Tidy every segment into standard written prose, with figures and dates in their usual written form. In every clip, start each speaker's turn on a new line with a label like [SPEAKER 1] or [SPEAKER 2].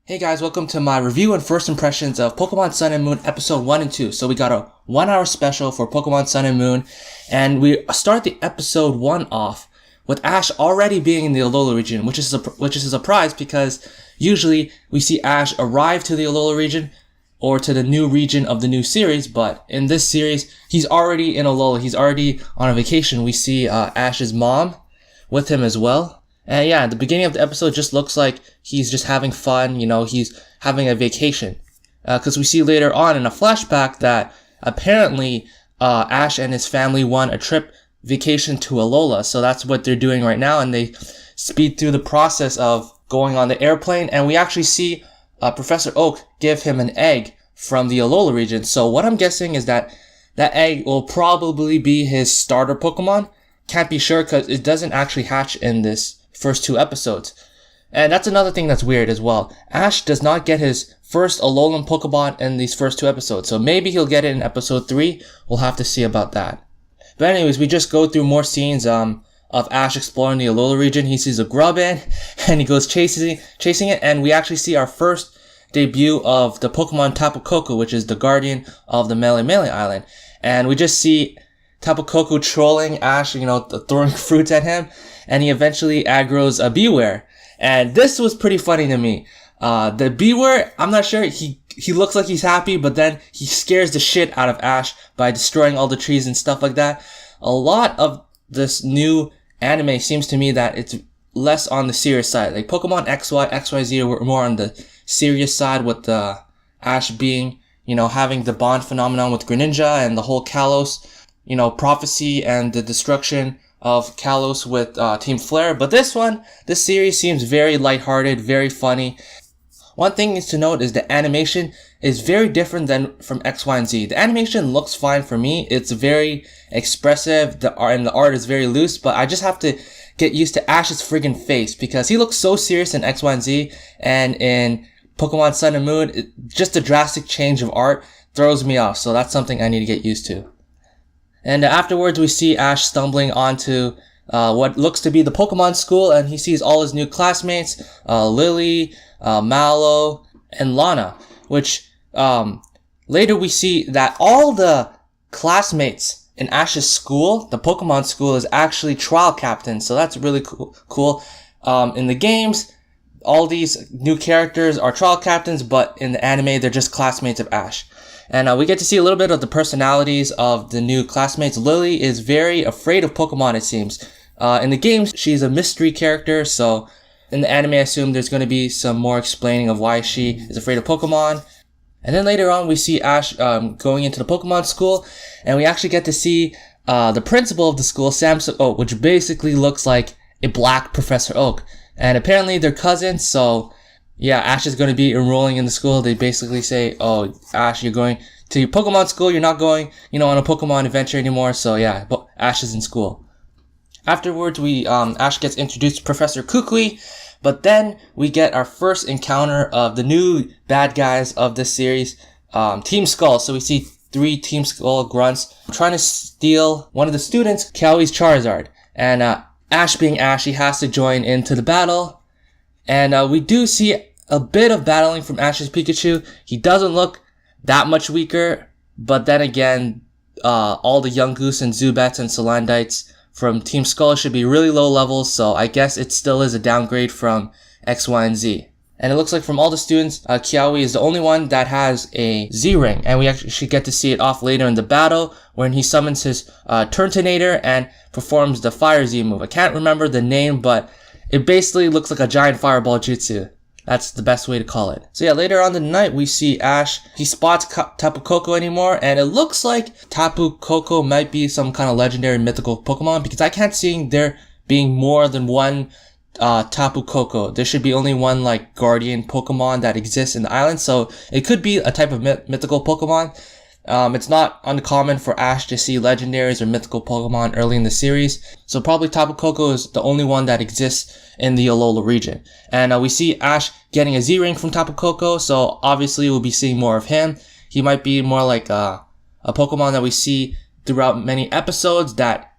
[SPEAKER 1] Hey guys, welcome to my review and first impressions of Pokemon Sun and Moon episode 1 and 2. So we got a 1-hour special for Pokemon Sun and Moon, and we start the episode 1 off with Ash already being in the Alola region, which is a surprise because usually we see Ash arrive to the Alola region or to the new region of the new series, but in this series, he's already in Alola. He's already on a vacation. We see Ash's mom with him as well. And yeah, the beginning of the episode just looks like he's just having fun, he's having a vacation. Because we see later on in a flashback that apparently Ash and his family won a trip vacation to Alola. So that's what they're doing right now, and they speed through the process of going on the airplane. And we actually see Professor Oak give him an egg from the Alola region. So what I'm guessing is that that egg will probably be his starter Pokemon. Can't be sure because it doesn't actually hatch in this first 2 episodes. And that's another thing that's weird as well. Ash does not get his first Alolan Pokemon in these first 2 episodes, so maybe he'll get it in episode 3. We'll have to see about that. But anyways, we just go through more scenes of Ash exploring the Alola region. He sees a Grubbin, and he goes chasing it, and we actually see our first debut of the Pokemon Tapu Koko, which is the guardian of the Melemele Island. And we just see Tapu Koko trolling Ash, throwing fruits at him, and he eventually aggroes a Bewear. And this was pretty funny to me. The Bewear, I'm not sure, he looks like he's happy, but then he scares the shit out of Ash by destroying all the trees and stuff like that. A lot of this new anime seems to me that it's less on the serious side. Like Pokemon XY, XYZ were more on the serious side, with Ash being, having the bond phenomenon with Greninja and the whole Kalos, prophecy and the destruction of Kalos with Team Flare. But this series seems very lighthearted, very funny. One thing is to note is the animation is very different than from X, Y, and Z. The animation looks fine for me. It's very expressive, the art is very loose, but I just have to get used to Ash's friggin' face because he looks so serious in X, Y, and Z, and in Pokemon Sun and Moon, just a drastic change of art throws me off, so that's something I need to get used to. And afterwards, we see Ash stumbling onto what looks to be the Pokemon school, and he sees all his new classmates, Lily, Mallow, and Lana, which later we see that all the classmates in Ash's school, the Pokemon school, is actually trial captains, so that's really cool. In the games, all these new characters are trial captains, but in the anime, they're just classmates of Ash. And we get to see a little bit of the personalities of the new classmates. Lily is very afraid of Pokemon, it seems. In the games, she's a mystery character, so in the anime, I assume there's going to be some more explaining of why she is afraid of Pokemon. And then later on, we see Ash going into the Pokemon school, and we actually get to see the principal of the school, Samson Oak, which basically looks like a black Professor Oak. And apparently they're cousins, so yeah, Ash is going to be enrolling in the school. They basically say, oh, Ash, you're going to your Pokemon school. You're not going, on a Pokemon adventure anymore. So yeah, Ash is in school. Afterwards, Ash gets introduced to Professor Kukui, but then we get our first encounter of the new bad guys of this series, Team Skull. So we see 3 Team Skull grunts trying to steal one of the students, Kiawe's Charizard. And Ash being Ash, he has to join into the battle. And we do see a bit of battling from Ash's Pikachu. He doesn't look that much weaker, but then again, all the Yungoos and Zubats and Salandites from Team Skull should be really low levels, so I guess it still is a downgrade from X, Y, and Z. And it looks like from all the students, Kiawe is the only one that has a Z-Ring, and we actually should get to see it off later in the battle when he summons his Turtonator and performs the Fire Z move. I can't remember the name, but it basically looks like a giant fireball jutsu. That's the best way to call it. So yeah, later on in the night, we see Ash. He spots Tapu Koko anymore, and it looks like Tapu Koko might be some kind of legendary mythical Pokemon, because I can't see there being more than one Tapu Koko. There should be only one guardian Pokemon that exists in the island, so it could be a type of mythical Pokemon. It's not uncommon for Ash to see legendaries or mythical Pokemon early in the series, so probably Tapu Koko is the only one that exists in the Alola region. And we see Ash getting a Z-Ring from Tapu Koko, so obviously we'll be seeing more of him. He might be more like a Pokemon that we see throughout many episodes that,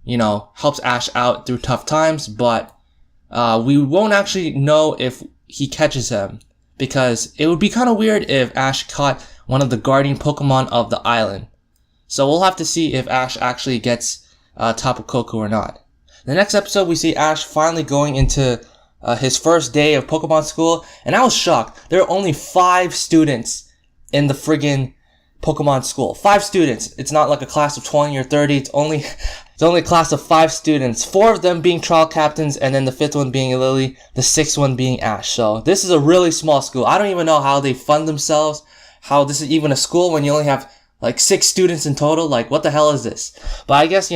[SPEAKER 1] helps Ash out through tough times, but we won't actually know if he catches him, because it would be kind of weird if Ash caught one of the guardian Pokemon of the island. So we'll have to see if Ash actually gets Tapu Koko or not. The next episode, we see Ash finally going into his first day of Pokemon school, and I was shocked. There are only 5 students in the friggin' Pokemon school. 5 students. It's not like a class of 20 or 30. It's only a class of 5 students. 4 of them being trial captains, and then the 5th one being Lily, the 6th one being Ash. So this is a really small school. I don't even know how they fund themselves, how this is even a school when you only have like 6 students in total. Like, what the hell is this? But I guess,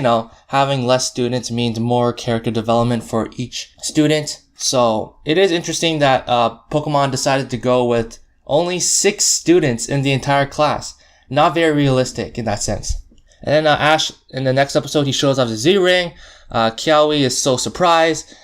[SPEAKER 1] having less students means more character development for each student. So it is interesting that Pokemon decided to go with only 6 students in the entire class. Not very realistic in that sense. And then Ash, in the next episode, he shows off the Z-Ring. Kiawe is so surprised,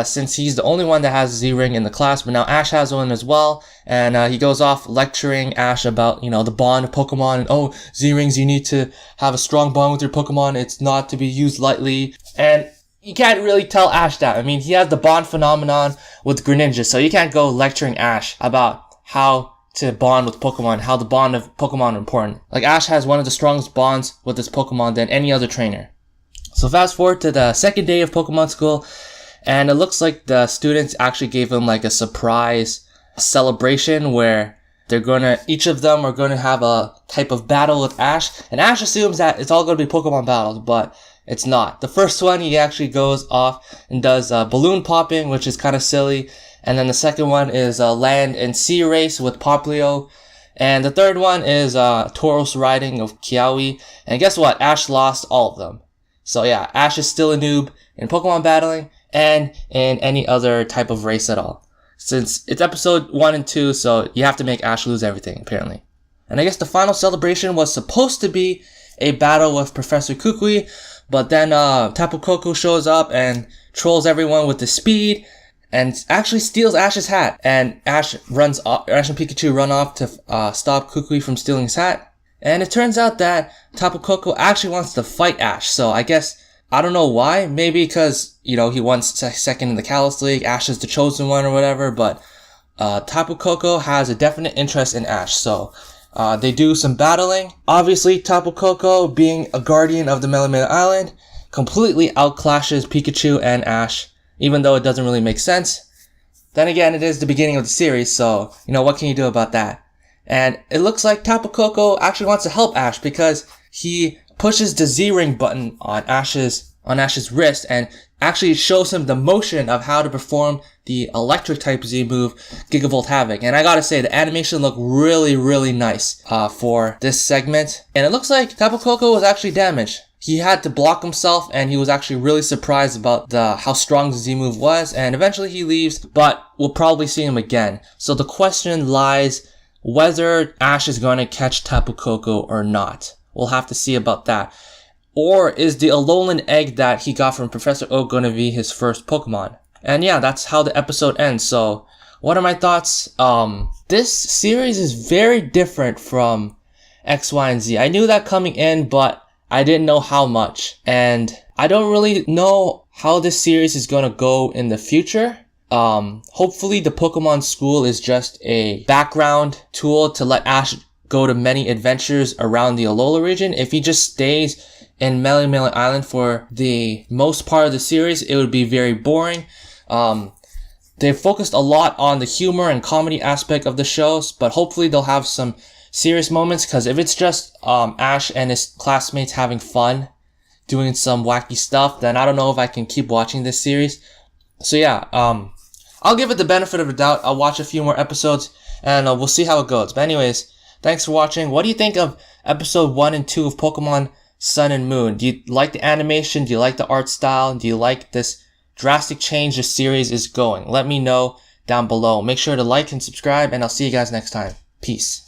[SPEAKER 1] since he's the only one that has a Z-Ring in the class, but now Ash has one as well. And he goes off lecturing Ash about, the bond of Pokemon, and Z-Rings, you need to have a strong bond with your Pokemon. It's not to be used lightly. And you can't really tell Ash that. I mean, he has the bond phenomenon with Greninja, so you can't go lecturing Ash about how to bond with Pokemon, how the bond of Pokemon are important. Like, Ash has one of the strongest bonds with his Pokemon than any other trainer. So fast forward to the second day of Pokemon school, and it looks like the students actually gave him like a surprise celebration where each of them are gonna have a type of battle with Ash, and Ash assumes that it's all gonna be Pokemon battles, but it's not. The first one, he actually goes off and does balloon popping, which is kind of silly. And then the second one is a land and sea race with Popplio. And the third one is Tauros riding of Kiawe. And guess what? Ash lost all of them. So yeah, Ash is still a noob in Pokemon battling and in any other type of race at all. Since it's episode 1 and 2, so you have to make Ash lose everything, apparently. And I guess the final celebration was supposed to be a battle with Professor Kukui, but then Tapu Koko shows up and trolls everyone with the speed, and actually steals Ash's hat. And Ash and Pikachu run off to stop Kukui from stealing his hat. And it turns out that Tapu Koko actually wants to fight Ash. So I guess, I don't know why. Maybe because, he won second in the Kalos League. Ash is the chosen one or whatever. But Tapu Koko has a definite interest in Ash. So they do some battling. Obviously, Tapu Koko, being a guardian of the Melemele Island, completely outclashes Pikachu and Ash, even though it doesn't really make sense. Then again, it is the beginning of the series, so, what can you do about that? And it looks like Tapu Koko actually wants to help Ash because he pushes the Z-Ring button on Ash's wrist and actually shows him the motion of how to perform the electric type Z move, Gigavolt Havoc. And I gotta say, the animation looked really, really nice for this segment. And it looks like Tapu Koko was actually damaged. He had to block himself, and he was actually really surprised about how strong the Z-move was, and eventually he leaves, but we'll probably see him again. So the question lies whether Ash is going to catch Tapu Koko or not. We'll have to see about that. Or is the Alolan egg that he got from Professor Oak going to be his first Pokemon? And yeah, that's how the episode ends. So what are my thoughts? This series is very different from X, Y, and Z. I knew that coming in, but I didn't know how much, and I don't really know how this series is going to go in the future. Hopefully the Pokemon School is just a background tool to let Ash go to many adventures around the Alola region. If he just stays in Melemele Island for the most part of the series, it would be very boring. They've focused a lot on the humor and comedy aspect of the shows, but hopefully they'll have some serious moments, because if it's just Ash and his classmates having fun doing some wacky stuff, then I don't know if I can keep watching this series. So yeah, I'll give it the benefit of the doubt. I'll watch a few more episodes and we'll see how it goes. But anyways, thanks for watching. What do you think of episode 1 and 2 of Pokemon Sun and Moon? Do you like the animation? Do you like the art style? Do you like this drastic change the series is going? Let me know down below. Make sure to like and subscribe, and I'll see you guys next time. Peace.